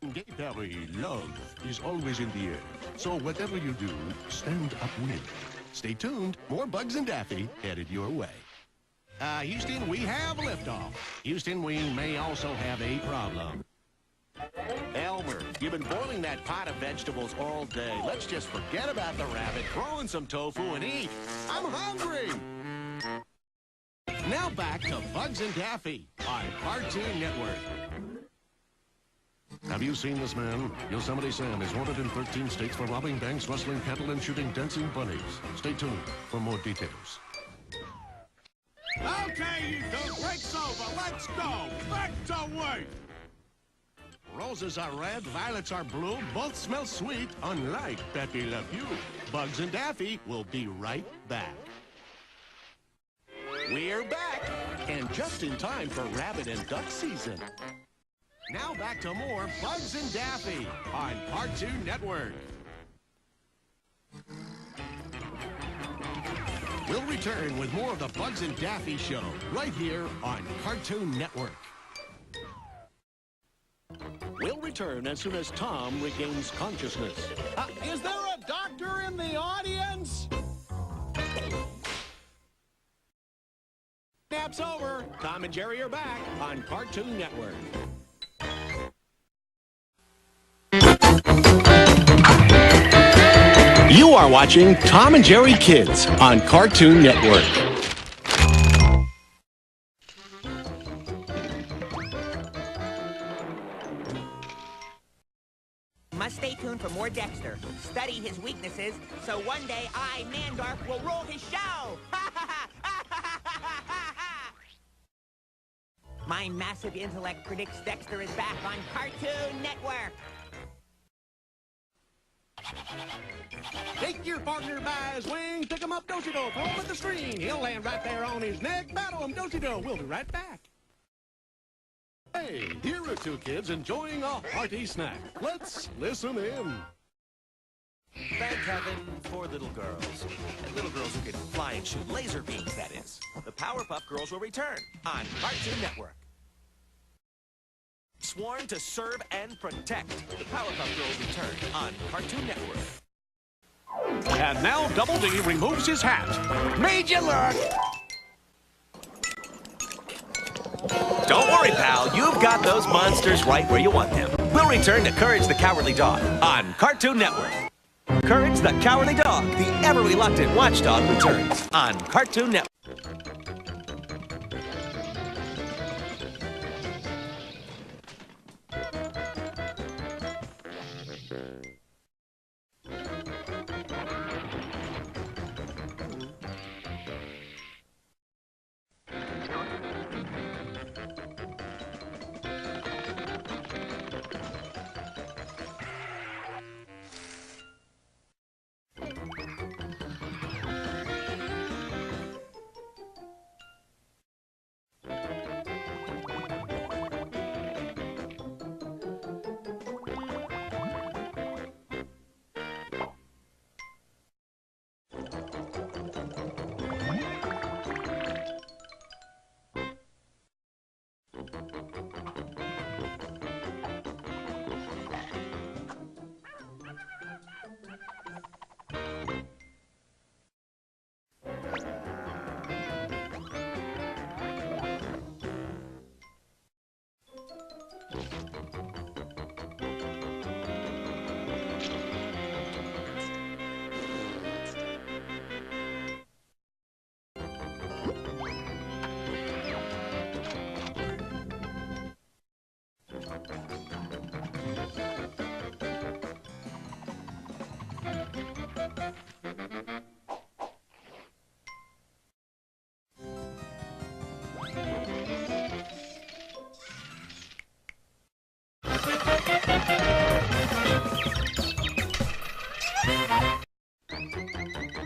Perry, love is always in the air. So whatever you do, stand upwind. Stay tuned. More Bugs and Daffy headed your way. Houston, we have liftoff. Houston, we may also have a problem. Elmer, you've been boiling that pot of vegetables all day. Let's just forget about the rabbit, throw in some tofu and eat. I'm hungry. Now back to Bugs and Daffy on Cartoon Network. Have you seen this man? Yosemite Sam is wanted in 13 states for robbing banks, rustling cattle, and shooting dancing bunnies. Stay tuned for more details. Okay, you two, break's over. Let's go. Back to work. Roses are red, violets are blue. Both smell sweet, unlike Pepe Le Pew. Bugs and Daffy will be right back. We're back, and just in time for rabbit and duck season. Now back to more Bugs and Daffy on Cartoon Network. We'll return with more of the Bugs and Daffy show right here on Cartoon Network. We'll return as soon as Tom regains consciousness. Is there a doctor in the audience? Nap's over. Tom and Jerry are back on Cartoon Network. You are watching Tom and Jerry Kids on Cartoon Network. Must stay tuned for more Dexter. Study his weaknesses, so one day I, Mandark, will rule his show! My massive intellect predicts Dexter is back on Cartoon Network. Take your partner by his wing, pick him up, do-si-do, throw him at the screen. He'll land right there on his neck, battle him, do-si-do. We'll be right back. Hey, here are two kids enjoying a hearty snack. Let's listen in. Thank heaven for little girls. And little girls who can fly and shoot laser beams, that is. The Powerpuff Girls will return on Cartoon Network. Sworn to serve and protect. The Powerpuff Girls return on Cartoon Network. And now Double D removes his hat. Major look! Don't worry, pal. You've got those monsters right where you want them. We'll return to Courage the Cowardly Dog on Cartoon Network. Courage the Cowardly Dog, the ever-reluctant watchdog, returns on Cartoon Network.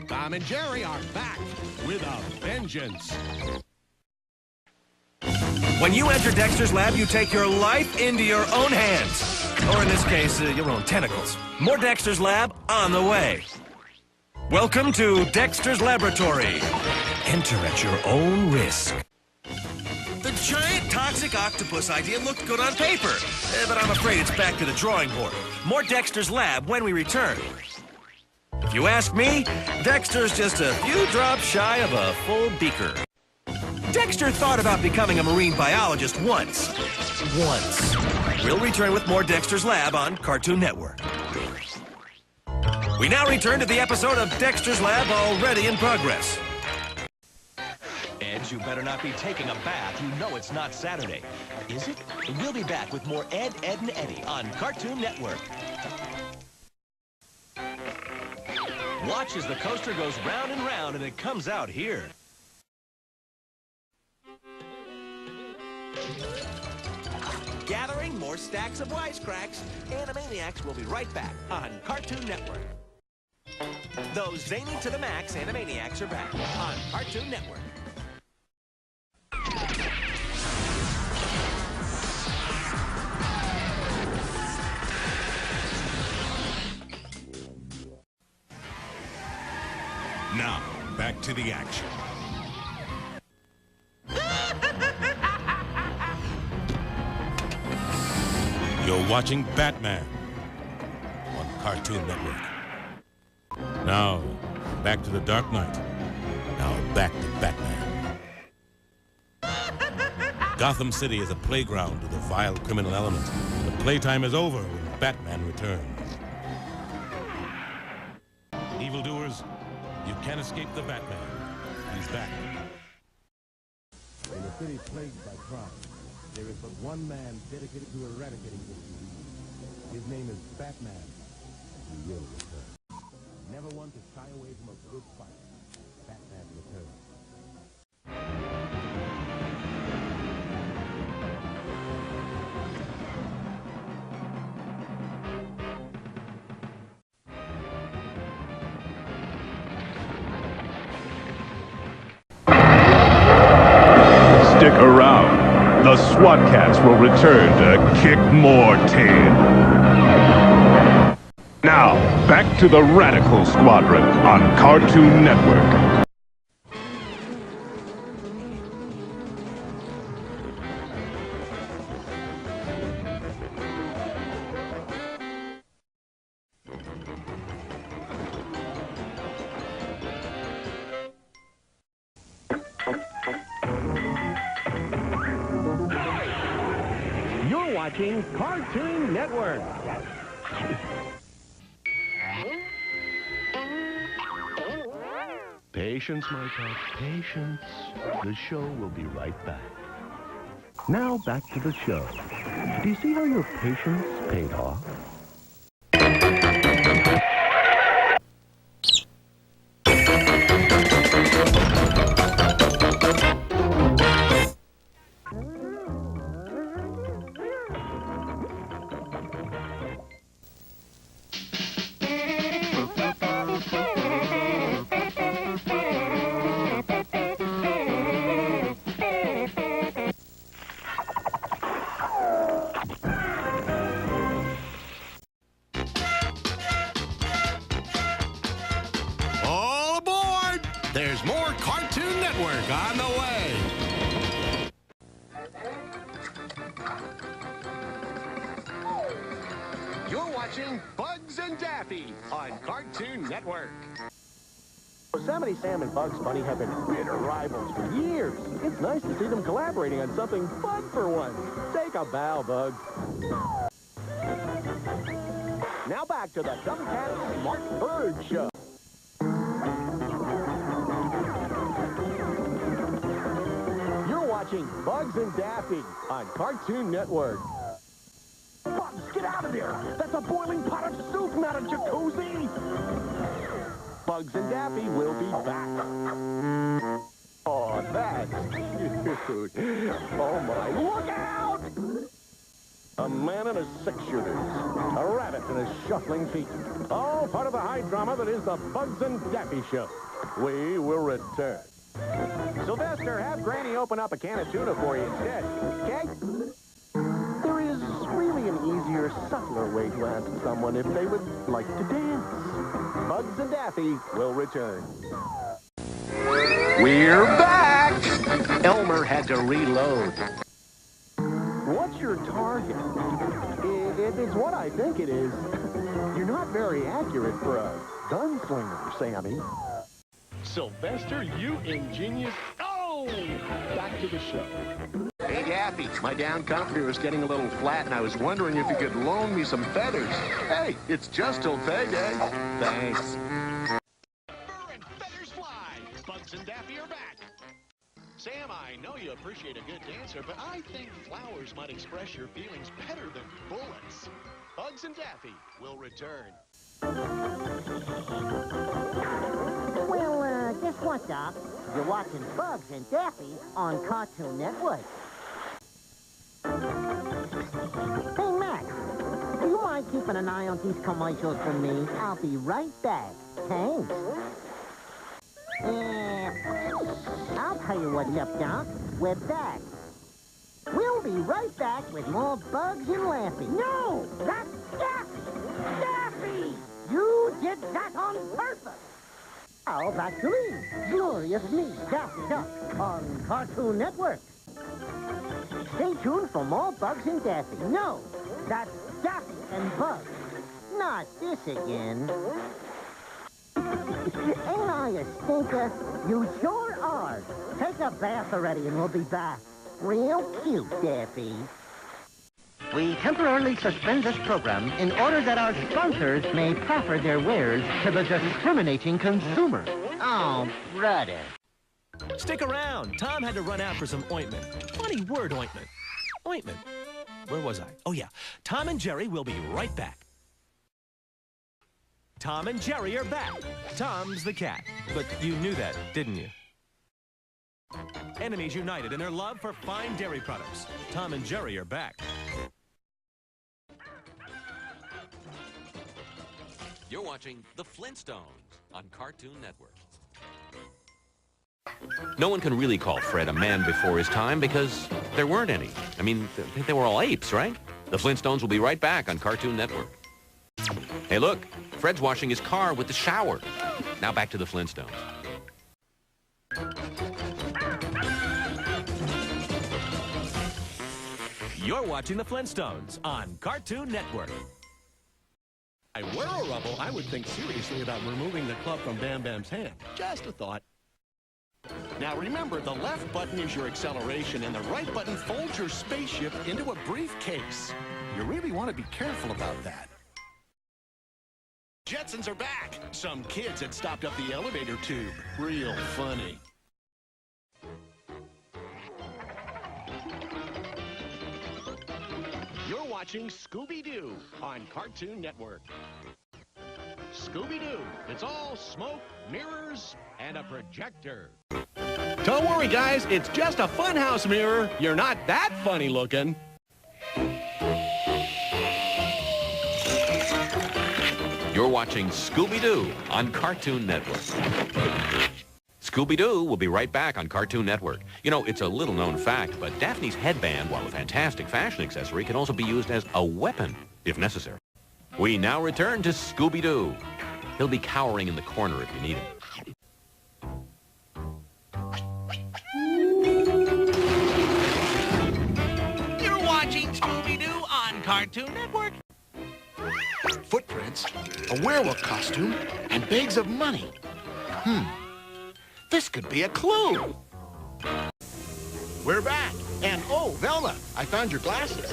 Tom and Jerry are back with a vengeance. When you enter Dexter's lab, you take your life into your own hands. Or in this case, your own tentacles. More Dexter's lab on the way. Welcome to Dexter's Laboratory. Enter at your own risk. The giant toxic octopus idea looked good on paper. But I'm afraid it's back to the drawing board. More Dexter's Lab when we return. If you ask me, Dexter's just a few drops shy of a full beaker. Dexter thought about becoming a marine biologist once. We'll return with more Dexter's Lab on Cartoon Network. We now return to the episode of Dexter's Lab already in progress. Ed, you better not be taking a bath. You know it's not Saturday. Is it? We'll be back with more Ed, Ed, and Eddie on Cartoon Network. Watch as the coaster goes round and round and it comes out here. Gathering more stacks of wisecracks, Animaniacs will be right back on Cartoon Network. Those zany to the max Animaniacs are back on Cartoon Network. Now, back to the action. You're watching Batman on Cartoon Network. Now, back to the Dark Knight. Now, back to Batman. Gotham City is a playground to the vile criminal element. The playtime is over when Batman returns. Evildoers, you can't escape the Batman. He's back. In a city plagued by crime, there is but one man dedicated to eradicating this disease. His name is Batman, and he will return. Never one to shy away from a good fight. Batman returns. Stick around. The SWAT Kats will return to kick more tail. Now, back to the Radical Squadron on Cartoon Network. You're watching Cartoon Network. Patience, my cat, patience. The show will be right back. Now back to the show. Do you see how your patience paid off? All aboard! There's more Cartoon Network on the way. You're watching Bugs and Daffy on Cartoon Network. Yosemite Sam and Bugs Bunny have been bitter rivals for years. It's nice to see them collaborating on something fun for once. Take a bow, Bugs. Now back to the Dumb Cat Smart Bird Show. You're watching Bugs and Daffy on Cartoon Network. Bugs, get out of there! That's a boiling pot of soup, not a jacuzzi! Bugs and Daffy will be back. Oh, that's cute. Oh, my. Look out! A man and a six-shooters. A rabbit and his shuffling feet. All part of the high drama that is the Bugs and Daffy Show. We will return. Sylvester, have Granny open up a can of tuna for you instead, okay? There is really an easier, subtler way to ask someone if they would like to dance. Bugs and Daffy will return. We're back! Elmer had to reload. What's your target? It's what I think it is. You're not very accurate for a gunslinger, Sammy. Sylvester, you ingenious... Oh! Back to the show. Hey, Daffy, my down comforter was getting a little flat, and I was wondering if you could loan me some feathers. Hey, it's just till payday. Thanks. Fur and feathers fly. Bugs and Daffy are back. Sam, I know you appreciate a good dancer, but I think flowers might express your feelings better than bullets. Bugs and Daffy will return. Well, guess what, Doc? You're watching Bugs and Daffy on Cartoon Network. Hey, Max, do you mind keeping an eye on these commercials for me? I'll be right back. Thanks. I'll tell you what's up, Doc. We're back. We'll be right back with more Bugs and Laffy. No! That's Daffy! Daffy! You did that on purpose! Oh, back to me. Glorious me, Daffy Duck, on Cartoon Network. Stay tuned for more Bugs and Daffy. No, that's Daffy and Bugs. Not this again. Ain't I a stinker? You sure are. Take a bath already and we'll be back. Real cute, Daffy. We temporarily suspend this program in order that our sponsors may proffer their wares to the discriminating consumer. Oh, brother. Stick around. Tom had to run out for some ointment. Funny word, ointment. Ointment. Where was I? Oh, yeah. Tom and Jerry will be right back. Tom and Jerry are back. Tom's the cat. But you knew that, didn't you? Enemies united in their love for fine dairy products. Tom and Jerry are back. You're watching The Flintstones on Cartoon Network. No one can really call Fred a man before his time because there weren't any. I mean, they were all apes, right? The Flintstones will be right back on Cartoon Network. Hey, look, Fred's washing his car with the shower. Now back to the Flintstones. You're watching The Flintstones on Cartoon Network. If I were a Rubble, I would think seriously about removing the club from Bam Bam's hand. Just a thought. Now remember, the left button is your acceleration, and the right button folds your spaceship into a briefcase. You really want to be careful about that. Jetsons are back. Some kids had stopped up the elevator tube. Real funny. You're watching Scooby-Doo on Cartoon Network. Scooby-Doo, it's all smoke, mirrors, and a projector. Don't worry, guys, it's just a funhouse mirror. You're not that funny looking. You're watching Scooby-Doo on Cartoon Network. Scooby-Doo will be right back on Cartoon Network. You know, it's a little-known fact, but Daphne's headband, while a fantastic fashion accessory, can also be used as a weapon, if necessary. We now return to Scooby-Doo. He'll be cowering in the corner if you need him. You're watching Scooby-Doo on Cartoon Network. Footprints, a werewolf costume, and bags of money. This could be a clue. We're back. And, oh, Velma, I found your glasses.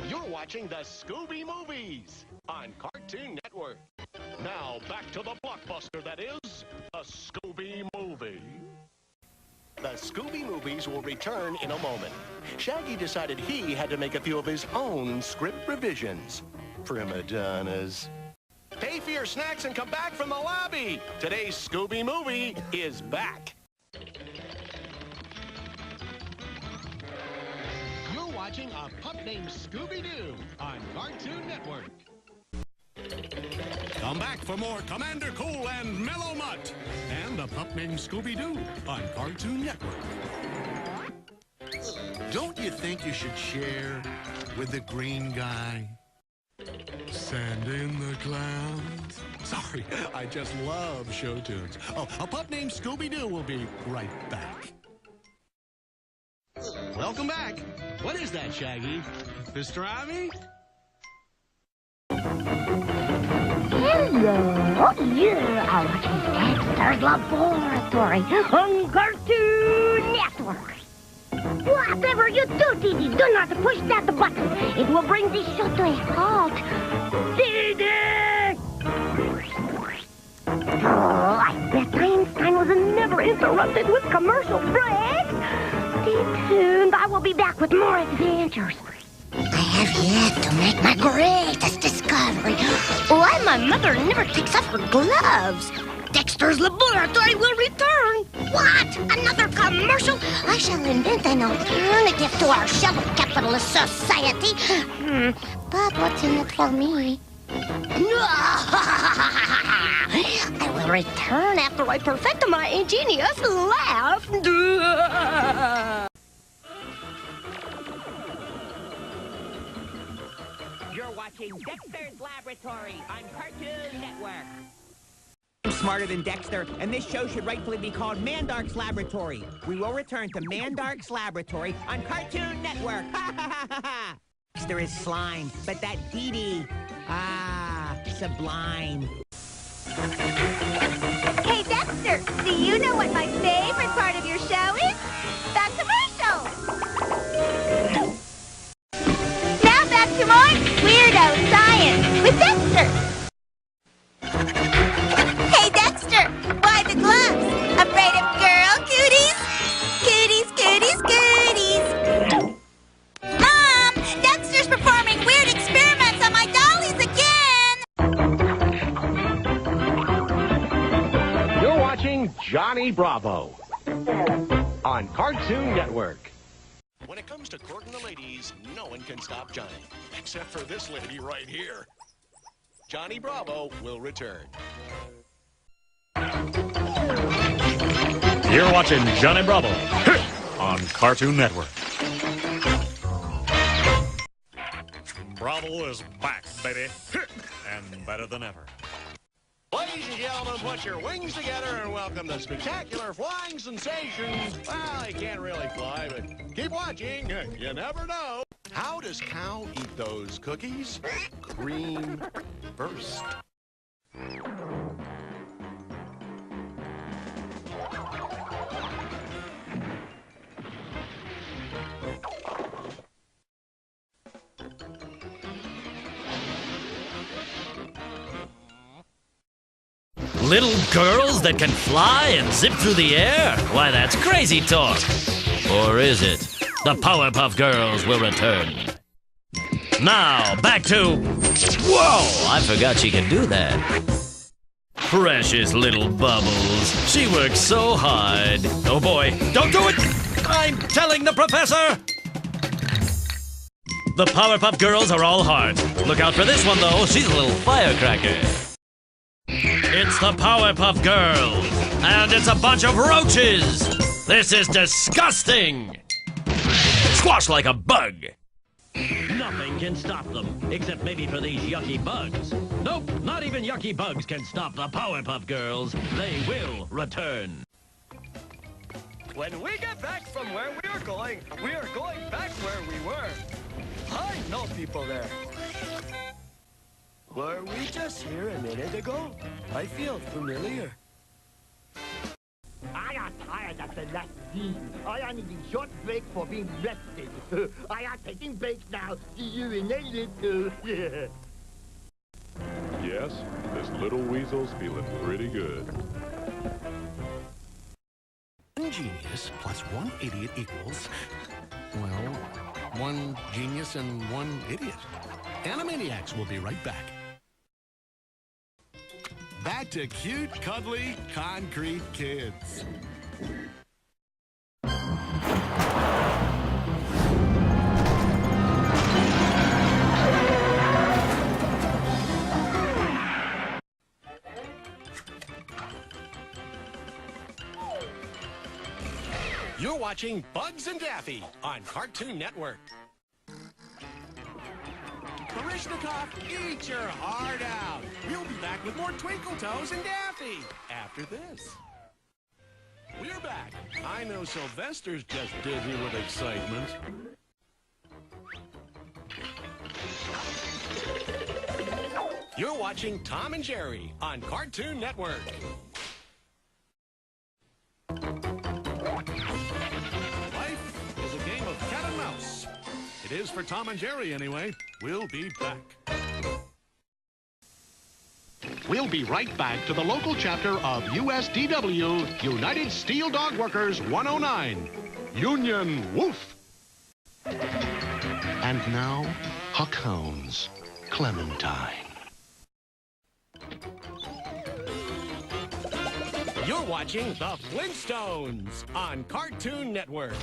You're watching the Scooby Movies on Cartoon Network. Now, back to the blockbuster that is a Scooby Movie. The Scooby Movies will return in a moment. Shaggy decided he had to make a few of his own script revisions. Prima donnas. Pay for your snacks and come back from the lobby. Today's Scooby Movie is back. You're watching a pup named Scooby-Doo on Cartoon Network. Come back for more Commander Cool and Mellow Mutt and a pup named Scooby-Doo on Cartoon Network. Don't you think you should share with the green guy? Sand in the clouds, Sorry, I just love show tunes. Oh, a pup named Scooby-Doo will be right back. Welcome back. What is that, Shaggy? Pastrami? Hello. You are watching Dexter's Laboratory on Cartoon Network. Whatever you do, Didi, do not push that button. It will bring this show to a halt. Didi! Oh, I bet Einstein was never interrupted with commercial breaks. Stay tuned. I will be back with more adventures. I have yet to make my greatest discovery. Why my mother never takes off her gloves. Dexter's Laboratory will return. What? Another commercial? I shall invent an alternative to our shovel capitalist society. But what's in it for me? I will return after I perfect my ingenious laugh. You're watching Dexter's Laboratory on Cartoon Network. I'm smarter than Dexter, and this show should rightfully be called Mandark's Laboratory. We will return to Mandark's Laboratory on Cartoon Network. Dexter is slime, but that Dee-Dee, sublime. Hey, Dexter, do you know what my favorite part of your show is? The commercial! Now back to more Weirdo Science with Dexter! Hey, Dexter, why the gloves? Afraid of girl cooties? Cooties, cooties, cooties! Mom, Dexter's performing weird experiments on my dollies again! You're watching Johnny Bravo on Cartoon Network. When it comes to courting the ladies, no one can stop Johnny. Except for this lady right here. Johnny Bravo will return. You're watching Johnny Bravo on Cartoon Network. Bravo is back, baby, and better than ever. Ladies and gentlemen, put your wings together and welcome the spectacular flying sensations. Well, he can't really fly, but keep watching. You never know. How does cow eat those cookies? Cream first. Little girls that can fly and zip through the air? Why, that's crazy talk. Or is it? The Powerpuff Girls will return. Now, back to... Whoa! I forgot she can do that. Precious little Bubbles. She works so hard. Oh boy, don't do it! I'm telling the professor! The Powerpuff Girls are all hard. Look out for this one, though. She's a little firecracker. It's the Powerpuff Girls, and it's a bunch of roaches! This is disgusting! Squash like a bug! Nothing can stop them, except maybe for these yucky bugs. Nope, not even yucky bugs can stop the Powerpuff Girls. They will return. When we get back from where we are going back where we were. I know people there. Were we just here a minute ago? I feel familiar. I am tired of the last scene. I am needing short break for being rested. I am taking breaks now. See you in a little. Yes, this little weasel's feeling pretty good. One genius plus one idiot equals, well, one genius and one idiot. Animaniacs will be right back. Back to cute, cuddly, concrete kids. You're watching Bugs and Daffy on Cartoon Network. Krishnikov, eat your heart out. We'll be back with more Twinkle Toes and Daffy after this. We're back. I know Sylvester's just dizzy with excitement. You're watching Tom and Jerry on Cartoon Network. Life is a game of cat and mouse. It is for Tom and Jerry, anyway. We'll be back. We'll be right back to the local chapter of USDW, United Steel Dog Workers 109. Union Woof! And now, Huck Hounds, Clementine. You're watching The Flintstones on Cartoon Network.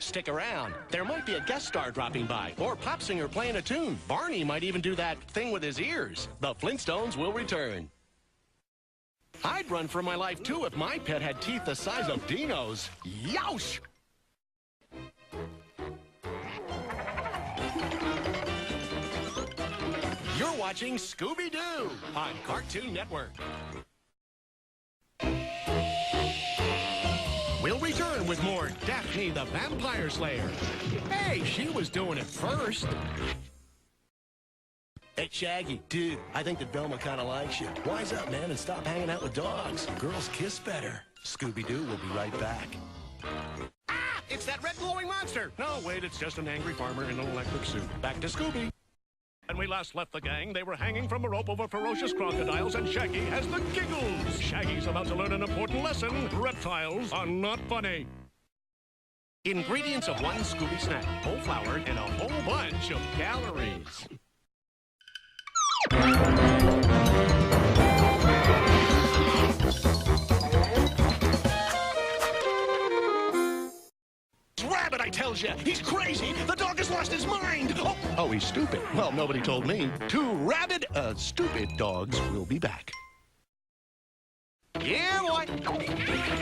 Stick around. There might be a guest star dropping by, or pop singer playing a tune. Barney might even do that thing with his ears. The Flintstones will return. I'd run for my life, too, if my pet had teeth the size of Dino's. Youch! You're watching Scooby-Doo on Cartoon Network. We'll return with more Daphne the Vampire Slayer. Hey, she was doing it first. Hey, Shaggy, dude, I think that Velma kind of likes you. Wise up, man, and stop hanging out with dogs. Girls kiss better. Scooby-Doo will be right back. Ah, it's that red glowing monster. No, wait, it's just an angry farmer in an electric suit. Back to Scooby. When we last left the gang, they were hanging from a rope over ferocious crocodiles, and Shaggy has the giggles. Shaggy's about to learn an important lesson. Reptiles are not funny. Ingredients of one Scooby snack, whole flour, and a whole bunch of calories. Rabbit, I tells you, he's crazy. The dog has lost his mind. Oh, he's stupid. Well, nobody told me. Two rabid, stupid dogs will be back. Yeah, boy.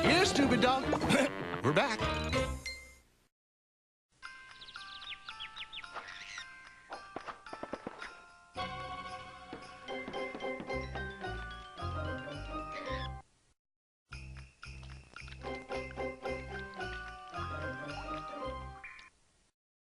Yeah, stupid dog. We're back.